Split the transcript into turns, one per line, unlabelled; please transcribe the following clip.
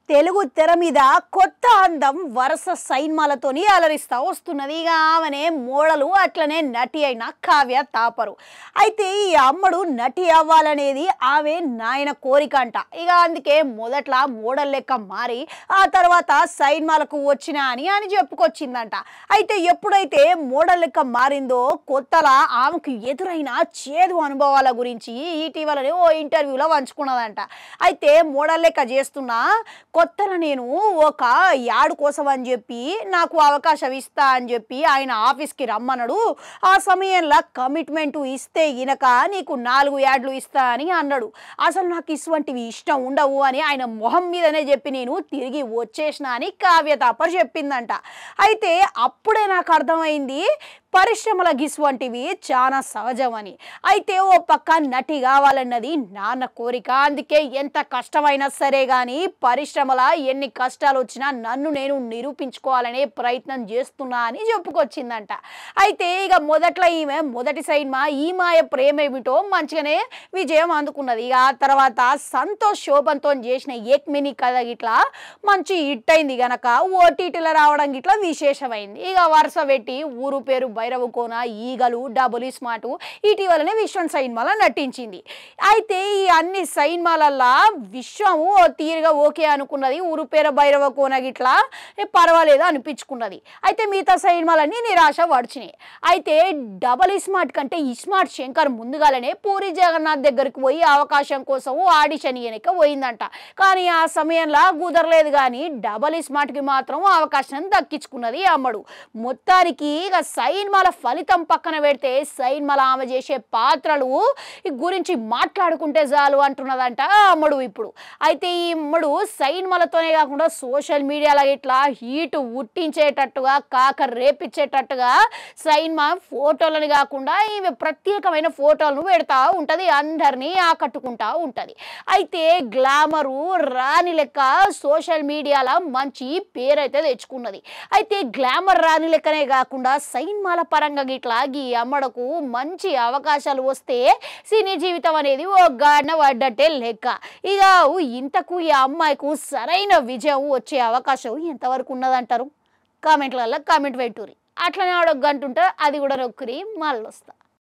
తెలుగు తెర మీద కొత్త అందం వరుస సైన్మాలతోని అలరిస్తా వస్తున్నది. ఇక ఆమెనే మోడలు అట్లనే నటి అయిన కావ్య తాపరు. అయితే ఈ అమ్మడు నటి అవ్వాలనేది ఆమె నాయన కోరిక అంట. ఇక అందుకే మొదట్లా మోడల్ లెక్క మారి ఆ తర్వాత సైన్మాలకు వచ్చినా అని చెప్పుకొచ్చిందంట. అయితే ఎప్పుడైతే మోడల్ లెక్క మారిందో కొత్తలా ఆమెకు ఎదురైన చేదు అనుభవాల గురించి ఇటీవలనే ఓ ఇంటర్వ్యూలో పంచుకున్నదంట. అయితే మోడల్ లెక్క చేస్తున్నా కొత్తన నేను ఒక యాడ్ కోసం అని చెప్పి నాకు అవకాశం ఇస్తా అని చెప్పి ఆయన ఆఫీస్కి రమ్మన్నాడు. ఆ సమయంలో కమిట్మెంట్ ఇస్తే గినక నీకు 4 యాడ్లు ఇస్తా అని అన్నాడు. అసలు నాకు ఇటువంటివి ఇష్టం ఉండవు అని ఆయన మొహం మీదనే చెప్పి నేను తిరిగి వచ్చేసిన అని కావ్య తాపర్ చెప్పిందంట. అయితే అప్పుడే నాకు అర్థమైంది పరిశ్రమల గిసువంటివి చాలా సహజమని. అయితే ఓ పక్క నటి కావాలన్నది నాన్న కోరిక. అందుకే ఎంత కష్టమైనా సరే కానీ పరిశ్రమల ఎన్ని కష్టాలు వచ్చినా నన్ను నేను నిరూపించుకోవాలనే ప్రయత్నం చేస్తున్నా అని చెప్పుకొచ్చిందంట. అయితే ఇక మొదట్లో ఈమె మొదటి సినిమా ఈ మాయ ప్రేమేమిటో మంచిగానే విజయం అందుకున్నది. ఇక ఆ తర్వాత సంతోష్ శోభన్తో చేసిన ఏక్మిని కథ గిట్లా మంచి హిట్ అయింది గనక ఓటీటీలో రావడం గిట్లా విశేషమైంది. ఇక వరుస పెట్టి ఊరు పేరు భైరవకోన, ఈగలు, డబుల్ స్మార్ట్ ఇటీవలనే విశ్వం సైన్మాల నటించింది. అయితే ఈ అన్ని సైన్మాలల్లా విశ్వము తీరుగా ఓకే అనుకున్నది. ఊరు పేరు భైరవకోన గిట్లా పర్వాలేదు అనిపించుకున్నది. అయితే మిగతా సైన్మాలన్నీ నిరాశ పడిచినాయి. అయితే డబుల్ స్మార్ట్ కంటే ఇస్మార్ట్ శంకర్ ముందుగానే పూరి జగన్నాథ్ దగ్గరికి పోయి అవకాశం కోసం ఆడిషన్ ఇయనక పోయిందంట. కానీ ఆ సమయంలో కుదరలేదు. కానీ డబుల్ స్మార్ట్కి మాత్రం అవకాశం దక్కించుకున్నది అమ్మడు. మొత్తానికి ఇక సైన్మాల ఫలితం పక్కన పెడితే సైన్మాల ఆమె చేసే పాత్రలు గురించి మాట్లాడుకుంటే చాలు అంటున్నదంట అమ్మడు ఇప్పుడు. అయితే ఈ అమ్మడు సైన్మాలతోనే కాకుండా సోషల్ మీడియాలో ఇట్లా హీట్ ఉట్టించేటట్టుగా కాక రేపించేటట్టుగా సైన్మా ఫోటోలను కాకుండా ఈమె ప్రత్యేకమైన ఫోటోలను పెడతా ఉంటుంది, అందరినీ ఆకట్టుకుంటా ఉంటుంది. అయితే గ్లామరు రాణి లెక్క సోషల్ మీడియాలో మంచి పేరైతే తెచ్చుకున్నది. అయితే గ్లామర్ రాణి లెక్కనే కాకుండా సైన్మాల పరంగా గిట్లా ఈ అమ్మడకు మంచి అవకాశాలు వస్తే సినీ జీవితం అనేది ఓ గాడిన పడ్డట్టే లెక్క. ఇక ఇంతకు ఈ అమ్మాయికు సరైన విజయం వచ్చే అవకాశం ఎంతవరకు ఉన్నదంటారు? కామెంట్లలో కామెంట్ పెట్టుర్రి. అట్లనే ఆడొక గంట ఉంటే అది కూడా నొక్కురి మళ్ళీ వస్తా.